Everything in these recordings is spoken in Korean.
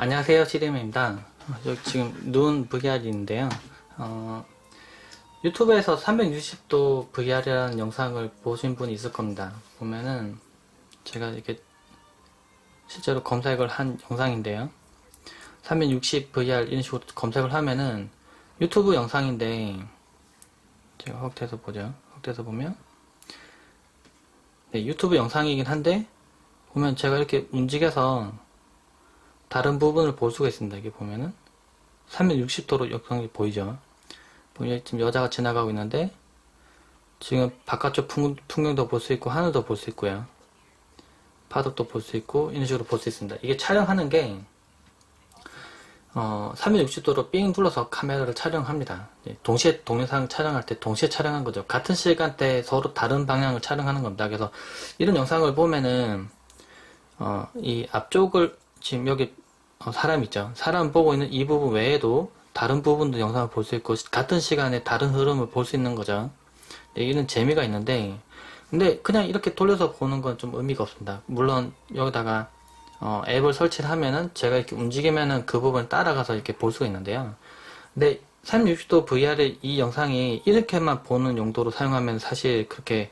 안녕하세요, CDM입니다. 여기 지금 눈 VR인데요. 유튜브에서 360도 VR이라는 영상을 보신 분이 있을 겁니다. 보면은 제가 이렇게 실제로 검색을 한 영상인데요. 360 VR 이런 식으로 검색을 하면은 유튜브 영상인데 제가 확대해서 보죠. 확대해서 보면 네, 유튜브 영상이긴 한데 보면 제가 이렇게 움직여서 다른 부분을 볼 수가 있습니다. 이게 보면은 360도로 영상이 보이죠. 보면 지금 여자가 지나가고 있는데 지금 바깥쪽 풍경도 볼 수 있고 하늘도 볼 수 있고요. 파도도 볼 수 있고 이런 식으로 볼 수 있습니다. 이게 촬영하는 게 360도로 삥 둘러서 카메라를 촬영합니다. 동시에 동영상 촬영할 때 동시에 촬영한 거죠. 같은 시간대에 서로 다른 방향을 촬영하는 겁니다. 그래서 이런 영상을 보면은 이 앞쪽을 지금 여기 사람 있죠. 사람 보고 있는 이 부분 외에도 다른 부분도 영상을 볼 수 있고 같은 시간에 다른 흐름을 볼 수 있는 거죠. 네, 이런 재미가 있는데 근데 그냥 이렇게 돌려서 보는 건 좀 의미가 없습니다. 물론 여기다가 앱을 설치를 하면은 제가 이렇게 움직이면은 그 부분을 따라가서 이렇게 볼 수가 있는데요. 근데 360도 VR의 이 영상이 이렇게만 보는 용도로 사용하면 사실 그렇게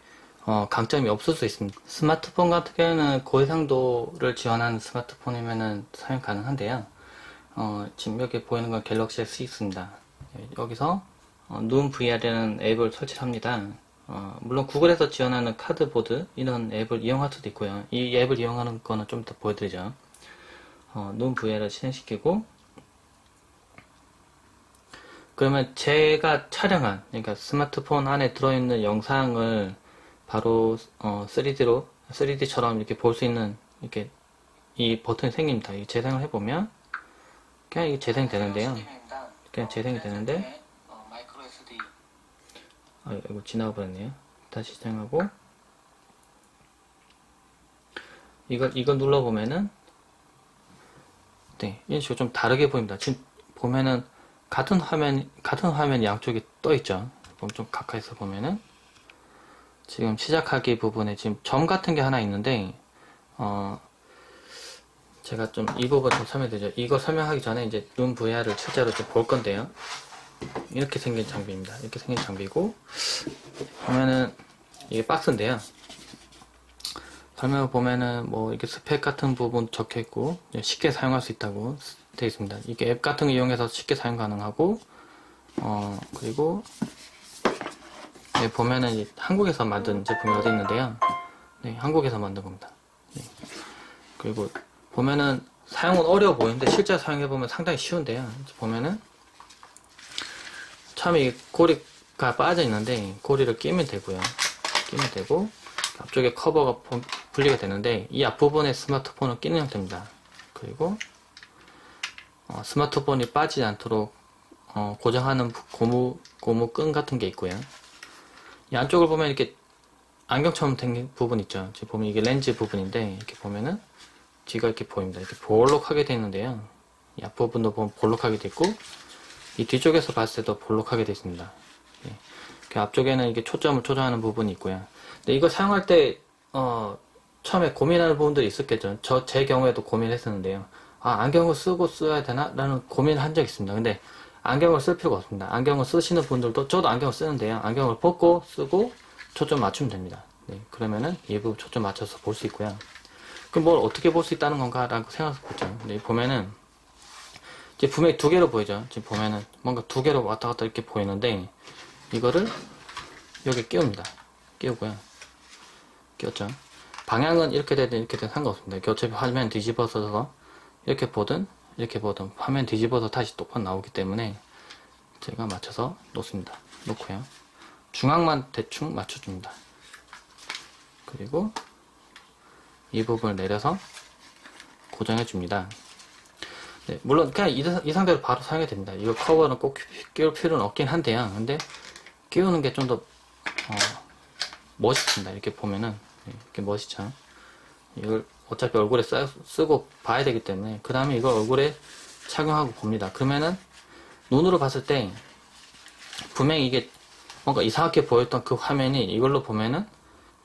강점이 없을 수 있습니다. 스마트폰 같은 경우에는 고해상도를 지원하는 스마트폰이면은 사용 가능한데요. 지금 여기 보이는 건 갤럭시 S6입니다. 여기서 눈 VR이라는 앱을 설치를 합니다. 물론 구글에서 지원하는 카드보드 이런 앱을 이용할 수도 있고요. 이 앱을 이용하는 거는 좀 이따 보여드리죠. 눈 VR을 실행시키고 그러면 제가 촬영한 그러니까 스마트폰 안에 들어있는 영상을 바로 3D처럼 이렇게 볼 수 있는 이렇게 이 버튼이 생깁니다. 이 재생을 해보면 그냥 이게 재생이 되는데요. 그냥 재생이 되는데 이거 지나가 버렸네요. 다시 재생하고 이걸 눌러보면은 네, 이런 식으로 좀 다르게 보입니다. 지금 보면은 같은 화면 양쪽에 떠 있죠. 그럼 좀 가까이서 보면은 지금 시작하기 부분에 지금 점 같은 게 하나 있는데 제가 좀 이 부분 좀 설명드리죠. 이거 설명하기 전에 이제 눈 VR을 실제로 좀 볼 건데요. 이렇게 생긴 장비입니다. 이렇게 생긴 장비고 보면은 이게 박스인데요. 설명을 보면은 뭐 이렇게 스펙 같은 부분 적혀 있고 쉽게 사용할 수 있다고 되어 있습니다. 이게 앱 같은 거 이용해서 쉽게 사용 가능하고 그리고 네, 보면은 한국에서 만든 제품이 어디 있는데요. 네, 한국에서 만든 겁니다. 네. 그리고 보면은 사용은 어려워 보이는데 실제 사용해보면 상당히 쉬운데요. 보면은 처음에 이 고리가 빠져 있는데 고리를 끼면 되고요. 끼면 되고 앞쪽에 커버가 분리가 되는데 이 앞부분에 스마트폰을 끼는 형태입니다. 그리고 스마트폰이 빠지지 않도록 고정하는 고무 끈 같은 게 있고요. 이 안쪽을 보면 이렇게 안경처럼 생긴 부분 있죠. 지금 보면 이게 렌즈 부분인데 이렇게 보면은 뒤가 이렇게 보입니다. 이렇게 볼록하게 되어 있는데요. 이 앞부분도 보면 볼록하게 되어 있고 이 뒤쪽에서 봤을 때도 볼록하게 되어 있습니다. 네. 그 앞쪽에는 이게 초점을 조정하는 부분이 있고요. 근데 이거 사용할 때 처음에 고민하는 부분들이 있었겠죠. 제 경우에도 고민했었는데요. 안경을 쓰고 써야 되나? 라는 고민을 한 적이 있습니다. 근데 안경을 쓸 필요가 없습니다. 안경을 쓰시는 분들도 저도 안경을 쓰는데요. 안경을 벗고 쓰고 초점 맞추면 됩니다. 네, 그러면은 이 부분 초점 맞춰서 볼 수 있고요. 그럼 뭘 어떻게 볼 수 있다는 건가? 라고 생각해서 보죠. 근데 보면은 이제 분명히 두 개로 보이죠. 지금 보면은 뭔가 두 개로 왔다 갔다 이렇게 보이는데 이거를 여기 끼웁니다. 끼우고요. 끼웠죠. 방향은 이렇게 되든 이렇게 되든 상관없습니다. 이렇게 어차피 화면 뒤집어서 이렇게 보든 화면 뒤집어서 다시 똑바로 나오기 때문에 제가 맞춰서 놓습니다. 놓고요. 중앙만 대충 맞춰줍니다. 그리고 이 부분을 내려서 고정해줍니다. 네, 물론 그냥 이 상태로 바로 사용해도 됩니다. 이거 커버는 꼭 끼울 필요는 없긴 한데요. 근데 끼우는 게 좀 더 멋있습니다. 이렇게 보면은 이렇게 멋있죠. 이걸 어차피 얼굴에 쓰고 봐야 되기 때문에 그 다음에 이걸 얼굴에 착용하고 봅니다. 그러면은 눈으로 봤을 때 분명히 이게 뭔가 이상하게 보였던 그 화면이 이걸로 보면은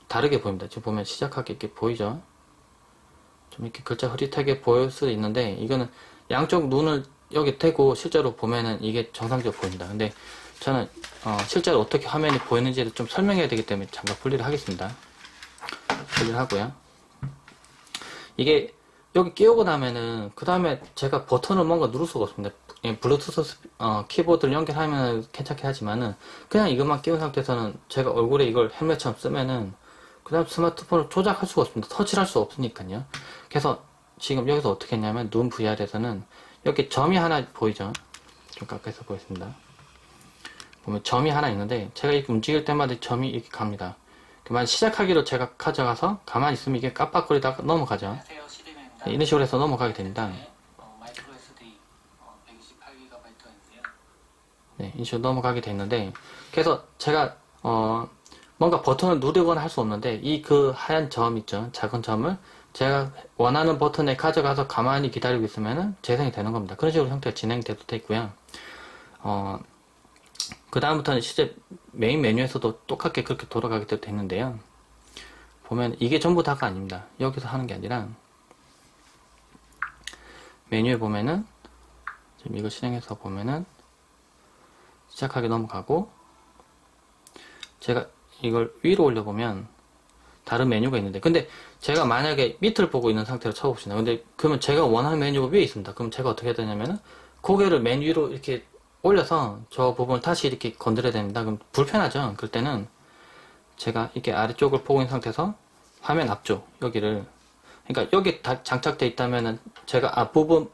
다르게 보입니다. 지금 보면 시작하게 이렇게 보이죠. 좀 이렇게 글자 흐릿하게 보일 수도 있는데 이거는 양쪽 눈을 여기 대고 실제로 보면은 이게 정상적으로 보인다. 근데 저는 실제로 어떻게 화면이 보이는지를 좀 설명해야 되기 때문에 잠깐 분리를 하겠습니다. 분리를 하고요. 이게 여기 끼우고 나면은 그 다음에 제가 버튼을 뭔가 누를 수가 없습니다. 블루투스 키보드를 연결하면 괜찮게 하지만은 그냥 이것만 끼운 상태에서는 제가 얼굴에 이걸 헬멧처럼 쓰면은 그 다음 스마트폰을 조작할 수가 없습니다. 터치를 할 수가 없으니까요. 그래서 지금 여기서 어떻게 했냐면 눈 VR에서는 여기 점이 하나 보이죠? 좀 가까이서 보겠습니다. 보면 점이 하나 있는데 제가 이렇게 움직일 때마다 점이 이렇게 갑니다. 만약 시작하기로 제가 가져가서 가만히 있으면 이게 깜빡거리다가 넘어가죠. 네, 이런 식으로 해서 넘어가게 됩니다. 네, 이런 식으로 넘어가게 되는데 그래서 제가 뭔가 버튼을 누르거나 할 수 없는데 이 그 하얀 점 있죠, 작은 점을 제가 원하는 버튼에 가져가서 가만히 기다리고 있으면은 재생이 되는 겁니다. 그런 식으로 형태가 진행돼도 되고요. 그 다음부터는 실제 메인 메뉴에서도 똑같게 그렇게 돌아가게 돼도 되는데요. 보면 이게 전부 다가 아닙니다. 여기서 하는 게 아니라 메뉴에 보면은 지금 이거 실행해서 보면은 시작하게 넘어가고 제가 이걸 위로 올려보면 다른 메뉴가 있는데 근데 제가 만약에 밑을 보고 있는 상태로 쳐봅시다. 근데 그러면 제가 원하는 메뉴가 위에 있습니다. 그럼 제가 어떻게 해야 되냐면은 고개를 맨 위로 이렇게 올려서 저 부분을 다시 이렇게 건드려야 됩니다. 그럼 불편하죠. 그럴 때는 제가 이렇게 아래쪽을 보고 있는 상태에서 화면 앞쪽 여기를 그러니까 여기 다 장착되어 있다면은 제가 앞부분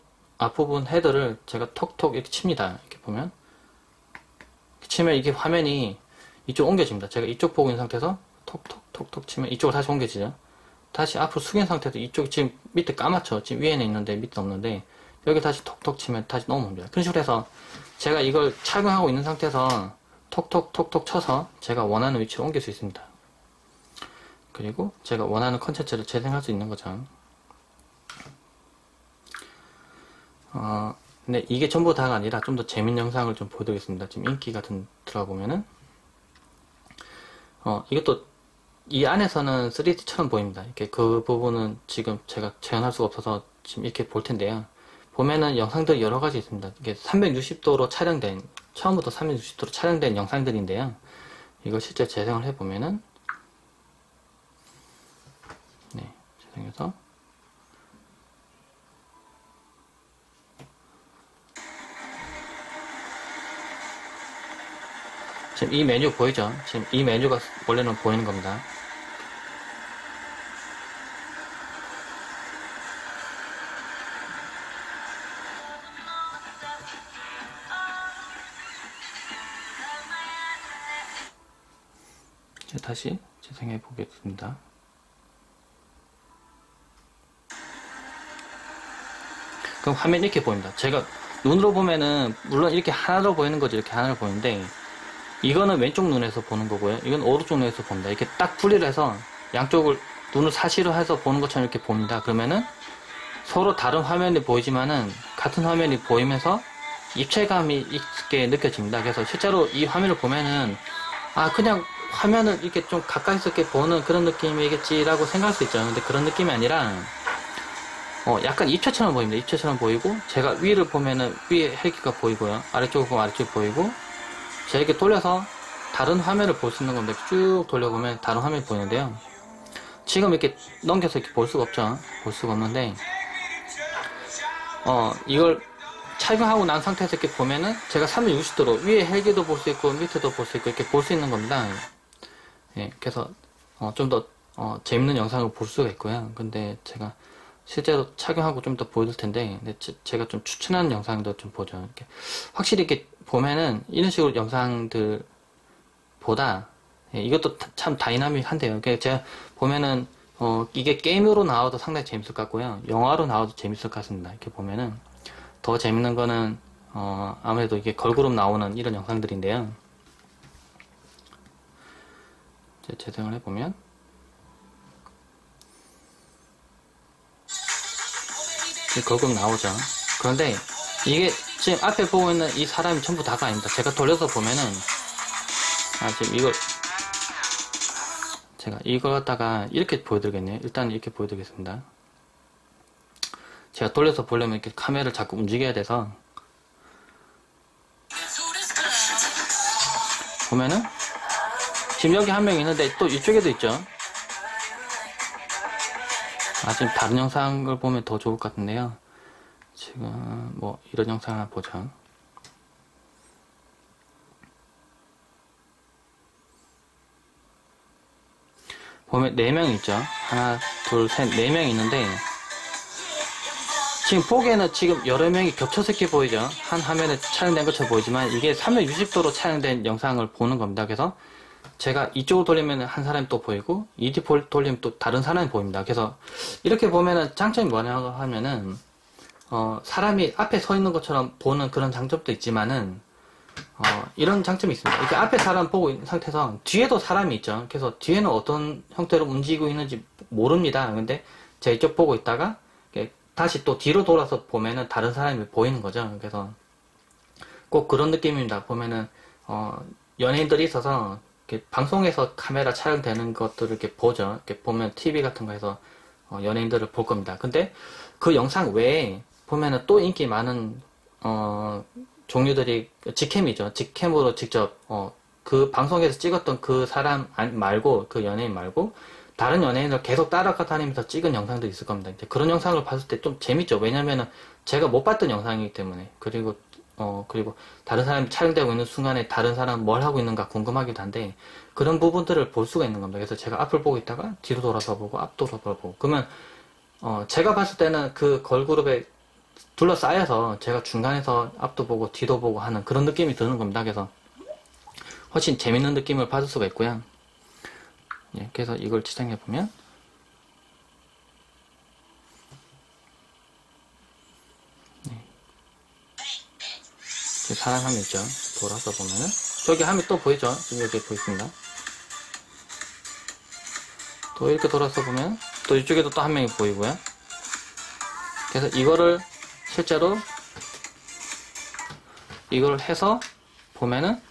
헤더를 제가 톡톡 이렇게 칩니다. 이렇게 보면 치면 이게 화면이 이쪽 옮겨집니다. 제가 이쪽 보고 있는 상태에서 톡톡톡톡 치면 이쪽으로 다시 옮겨지죠. 다시 앞으로 숙인 상태에서 이쪽 지금 밑에 까맣죠. 지금 위에는 있는데 밑에 없는데 여기 다시 톡톡 치면 다시 넘어옵니다. 그런 식으로 해서 제가 이걸 착용하고 있는 상태에서 톡톡톡톡 쳐서 제가 원하는 위치로 옮길 수 있습니다. 그리고 제가 원하는 컨텐츠를 재생할 수 있는 거죠. 근데 이게 전부 다가 아니라 좀 더 재밌는 영상을 좀 보여드리겠습니다. 지금 인기 같은 들어가 보면은 이것도 이 안에서는 3D처럼 보입니다. 이렇게 그 부분은 지금 제가 재현할 수가 없어서 지금 이렇게 볼 텐데요. 보면은 영상들이 여러 가지 있습니다. 이게 360도로 촬영된, 처음부터 360도로 촬영된 영상들인데요. 이걸 실제 재생을 해보면은, 네, 재생해서, 지금 이 메뉴 보이죠? 지금 이 메뉴가 원래는 보이는 겁니다. 다시 재생해 보겠습니다. 그럼 화면이 이렇게 보입니다. 제가 눈으로 보면은 물론 이렇게 하나로 보이는 거죠. 이렇게 하나로 보이는데 이거는 왼쪽 눈에서 보는 거고요. 이건 오른쪽 눈에서 봅니다. 이렇게 딱 분리를 해서 양쪽을 눈을 사시로 해서 보는 것처럼 이렇게 봅니다. 그러면은 서로 다른 화면이 보이지만은 같은 화면이 보이면서 입체감이 있게 느껴집니다. 그래서 실제로 이 화면을 보면은 그냥 화면을 이렇게 좀 가까이서 이렇게 보는 그런 느낌이겠지라고 생각할 수 있죠. 근데 그런 느낌이 아니라 약간 입체처럼 보입니다. 입체처럼 보이고 제가 위를 보면은 위에 헬기가 보이고요. 아래쪽을 보면 아래쪽이 보이고 제가 이렇게 돌려서 다른 화면을 볼 수 있는 겁니다. 쭉 돌려보면 다른 화면이 보이는데요. 지금 이렇게 넘겨서 이렇게 볼 수가 없죠. 볼 수가 없는데 이걸 착용하고 난 상태에서 이렇게 보면은 제가 360도로 위에 헬기도 볼 수 있고 밑에도 볼 수 있고 이렇게 볼 수 있는 겁니다. 예, 그래서 좀 더 재밌는 영상을 볼 수가 있고요. 근데 제가 실제로 착용하고 좀 더 보여줄 텐데 근데 제가 좀 추천하는 영상도 좀 보죠. 이렇게 확실히 이렇게 보면은 이런 식으로 영상들 보다 이것도 참 다이나믹한데요. 제가 보면은 이게 게임으로 나와도 상당히 재밌을 것 같고요. 영화로 나와도 재밌을 것 같습니다. 이렇게 보면은 더 재밌는 거는 아무래도 이게 걸그룹 나오는 이런 영상들인데요. 재생을 해보면 걸그룹 나오죠. 그런데 이게 지금 앞에 보고 있는 이 사람이 전부 다가 아닙니다. 제가 돌려서 보면은 지금 제가 이거 갖다가 이렇게 보여드리겠네요. 일단 이렇게 보여드리겠습니다. 제가 돌려서 보려면 이렇게 카메라를 자꾸 움직여야 돼서 보면은 지금 여기 한 명 있는데 또 이쪽에도 있죠. 지금 다른 영상을 보면 더 좋을 것 같은데요. 지금 뭐 이런 영상 하나 보죠. 보면 4명 있죠. 하나, 둘, 셋, 4명 있는데 지금 보기에는 지금 여러 명이 겹쳐서 이렇게 보이죠. 한 화면에 촬영된 것처럼 보이지만 이게 360도로 촬영된 영상을 보는 겁니다. 그래서 제가 이쪽으로 돌리면 한 사람이 또 보이고 이뒤 돌리면 또 다른 사람이 보입니다. 그래서 이렇게 보면은 장점이 뭐냐고 하면은 사람이 앞에 서 있는 것처럼 보는 그런 장점도 있지만은 이런 장점이 있습니다. 이렇게 앞에 사람 보고 있는 상태에서 뒤에도 사람이 있죠. 그래서 뒤에는 어떤 형태로 움직이고 있는지 모릅니다. 근데 제가 이쪽 보고 있다가 다시 또 뒤로 돌아서 보면은 다른 사람이 보이는 거죠. 그래서 꼭 그런 느낌입니다. 보면은 연예인들이 있어서 이렇게 방송에서 카메라 촬영되는 것들을 이렇게 보죠. 이렇게 보면 TV 같은 거에서 연예인들을 볼 겁니다. 근데 그 영상 외에 보면은 또 인기 많은 종류들이 직캠이죠. 직캠으로 직접 그 방송에서 찍었던 그 사람 말고 그 연예인 말고 다른 연예인을 계속 따라다니면서 찍은 영상들이 있을 겁니다. 이제 그런 영상을 봤을 때 좀 재밌죠. 왜냐면은 제가 못 봤던 영상이기 때문에 그리고 다른 사람이 촬영되고 있는 순간에 다른 사람은 뭘 하고 있는가 궁금하기도 한데 그런 부분들을 볼 수가 있는 겁니다. 그래서 제가 앞을 보고 있다가 뒤로 돌아서 보고 앞 돌아보고 그러면 제가 봤을 때는 그 걸그룹에 둘러싸여서 제가 중간에서 앞도 보고 뒤도 보고 하는 그런 느낌이 드는 겁니다. 그래서 훨씬 재밌는 느낌을 받을 수가 있고요. 예, 그래서 이걸 지정해보면 사람 한 명 있죠. 돌아서 보면은 저기 한 명 또 보이죠. 지금 여기 보입니다. 또 이렇게 돌아서 보면 또 이쪽에도 또 한 명이 보이고요. 그래서 이거를 실제로 이걸 해서 보면은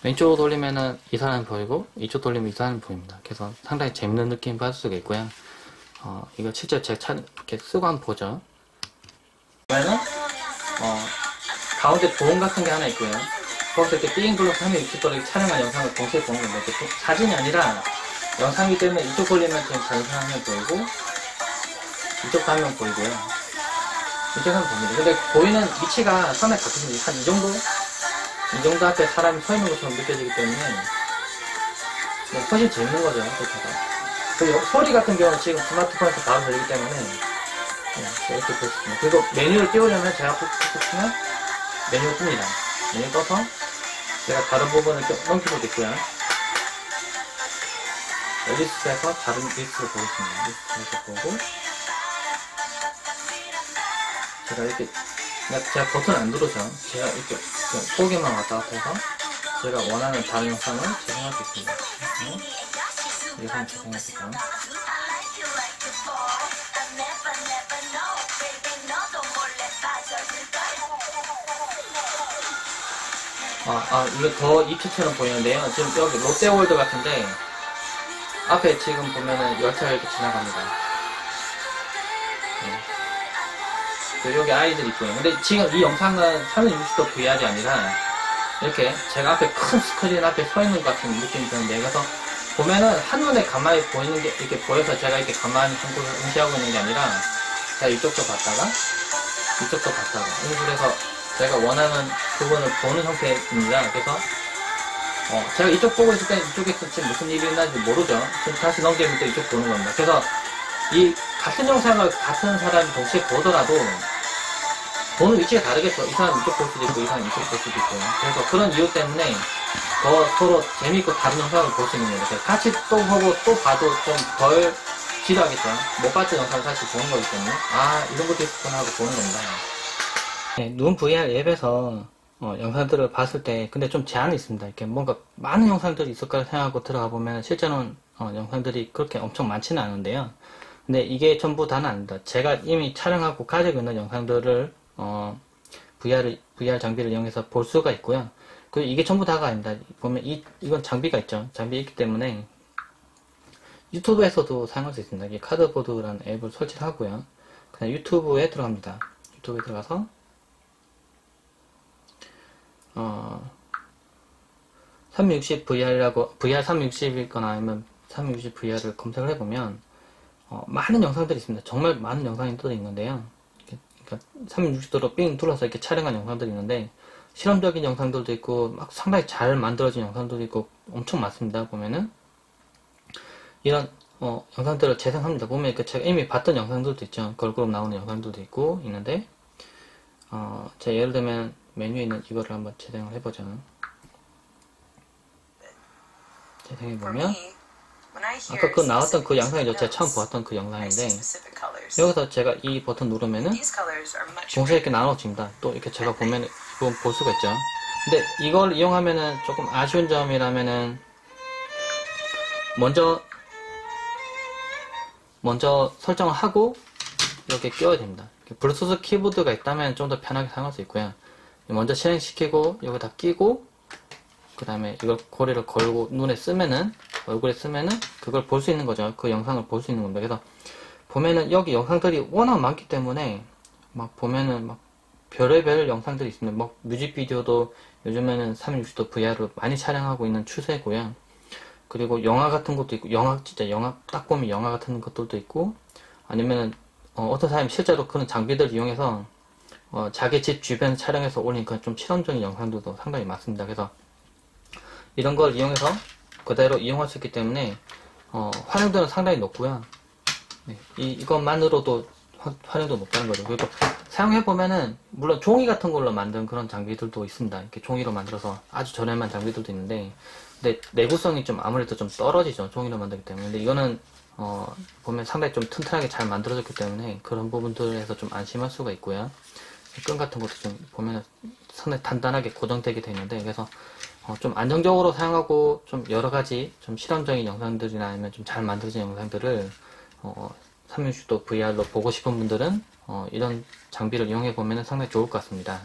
왼쪽으로 돌리면은 이 사람이 보이고 이쪽 돌리면 이 사람이 보입니다. 그래서 상당히 재밌는 느낌 받을 수가 있고요. 이거 실제 제가 이렇게 쓰고 한번 보죠. 그러면은 가운데 보험 같은 게 하나 있고요. 거기서 이렇게 띵 둘러서 하면 이렇게 또 촬영한 영상을 동시에 보는 건데 사진이 아니라 영상이기 때문에 이쪽 돌리면 지금 다른 사람이 보이고 이쪽 화면 보이고요. 이쪽 화면 보입니다. 근데 보이는 위치가 상당히 가깝습니다. 한 이 정도 앞에 사람이 서 있는 것처럼 느껴지기 때문에 훨씬 재밌는 거죠. 그리고 소리 같은 경우는 지금 스마트폰에서 바로 들리기 때문에 이렇게 볼 수 있습니다. 그리고 메뉴를 띄우려면 제가 꾹 치면 메뉴를 뜹니다. 메뉴 떠서 제가 다른 부분을 넘길 수도 있고요. 리스트에서 다른 리스트를 보고 있습니다. 리스트에서 보고 제가 버튼 안 누르죠. 제가 이렇게 포기만 왔다 갔다 해서 제가 원하는 다른 영상을 제공할 수 있습니다. 영상 제공해주세요. 이게 더 입체처럼 보이는데요. 지금 여기 롯데월드 같은데 앞에 지금 보면은 열차가 이렇게 지나갑니다. 여기 아이들이 있고요. 근데 지금 이 영상은 360도 VR이 아니라 이렇게 제가 앞에 큰 스크린 앞에 서 있는 것 같은 느낌이 드는데 그래서 보면은 한눈에 가만히 보이는 게 이렇게 보여서 제가 이렇게 가만히 정보를 응시하고 있는 게 아니라 제가 이쪽도 봤다가 이쪽도 봤다가 그래서 제가 원하는 부분을 보는 형태입니다. 그래서 제가 이쪽 보고 있을 때 이쪽에서 지금 무슨 일이 있는지 모르죠. 지금 다시 넘기면 또 이쪽 보는 겁니다. 그래서 이 같은 영상을 같은 사람이 동시에 보더라도 보는 위치가 다르겠죠. 이 사람 이쪽 볼 수도 있고 이 사람 이쪽 볼 수도 있고 그래서 그런 이유 때문에 더 서로 재미있고 다른 영상을 볼 수 있는 거예요. 같이 또 보고 또 봐도 좀 덜 지루하겠죠. 못 봤던 영상을 다시 보는 거기 때문에 이런 것도 있었구나 하고 보는 겁니다. 네, 눈 VR 앱에서 영상들을 봤을 때 근데 좀 제한이 있습니다. 이렇게 뭔가 많은 영상들이 있을 거라 생각하고 들어가 보면 실제로는 영상들이 그렇게 엄청 많지는 않은데요. 근데 이게 전부 다는 아닙니다. 제가 이미 촬영하고 가지고 있는 영상들을 VR 장비를 이용해서 볼 수가 있고요. 그리고 이게 전부 다가 아닙니다. 보면 이건 장비가 있죠. 장비 있기 때문에 유튜브에서도 사용할 수 있습니다. 이 카드보드라는 앱을 설치하고요. 그냥 유튜브에 들어갑니다. 유튜브에 들어가서 360VR이라고 VR 360이거나 아니면 360VR을 검색을 해보면 많은 영상들이 있습니다. 정말 많은 영상들이 있는데요. 그러니까 360도로 삥 둘러서 이렇게 촬영한 영상들이 있는데 실험적인 영상들도 있고 막 상당히 잘 만들어진 영상들도 있고 엄청 많습니다. 보면은 이런 영상들을 재생합니다. 보면 제가 이미 봤던 영상들도 있죠. 걸그룹 나오는 영상들도 있고 있는데 제가 예를 들면 메뉴에 있는 이거를 한번 재생을 해보죠. 재생해보면 아까 그 나왔던 그 영상이죠. 제가 처음 보았던 그 영상인데 여기서 제가 이 버튼 누르면은 동시에 이렇게 나눠집니다. 또 이렇게 제가 보면 이거 볼 수가 있죠. 근데 이걸 이용하면은 조금 아쉬운 점이라면은 먼저 설정을 하고 이렇게 끼워야 됩니다. 블루투스 키보드가 있다면 좀 더 편하게 사용할 수 있고요. 먼저 실행시키고 여기다 끼고 그 다음에 이걸 고리를 걸고 눈에 쓰면은 얼굴에 쓰면은 그걸 볼 수 있는 거죠. 그 영상을 볼 수 있는 겁니다. 그래서 보면은 여기 영상들이 워낙 많기 때문에 막 보면은 막 별의별 영상들이 있습니다. 막 뮤직비디오도 요즘에는 360도 VR로 많이 촬영하고 있는 추세고요. 그리고 영화 같은 것도 있고 진짜 영화 딱 보면 영화 같은 것들도 있고 아니면은 어떤 사람이 실제로 그런 장비들 이용해서 자기 집 주변 촬영해서 올린 그런 좀 실험적인 영상들도 상당히 많습니다. 그래서 이런 걸 이용해서 그대로 이용할 수 있기 때문에 활용도는 상당히 높고요. 네, 이것만으로도 활용도 높다는 거죠. 그리고 사용해보면은 물론 종이 같은 걸로 만든 그런 장비들도 있습니다. 이렇게 종이로 만들어서 아주 저렴한 장비들도 있는데 근데 내구성이 좀 아무래도 좀 떨어지죠. 종이로 만들기 때문에. 근데 이거는 보면 상당히 좀 튼튼하게 잘 만들어졌기 때문에 그런 부분들에서 좀 안심할 수가 있고요. 끈 같은 것도 좀 보면 상당히 단단하게 고정되게 되어 있는데 그래서 좀 안정적으로 사용하고 좀 여러가지 좀 실험적인 영상들이나 아니면 좀 잘 만들어진 영상들을 360도 VR로 보고 싶은 분들은 이런 장비를 이용해 보면 상당히 좋을 것 같습니다.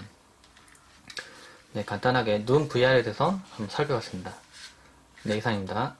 네, 간단하게 눈 VR에 대해서 한번 살펴봤습니다. 네, 이상입니다.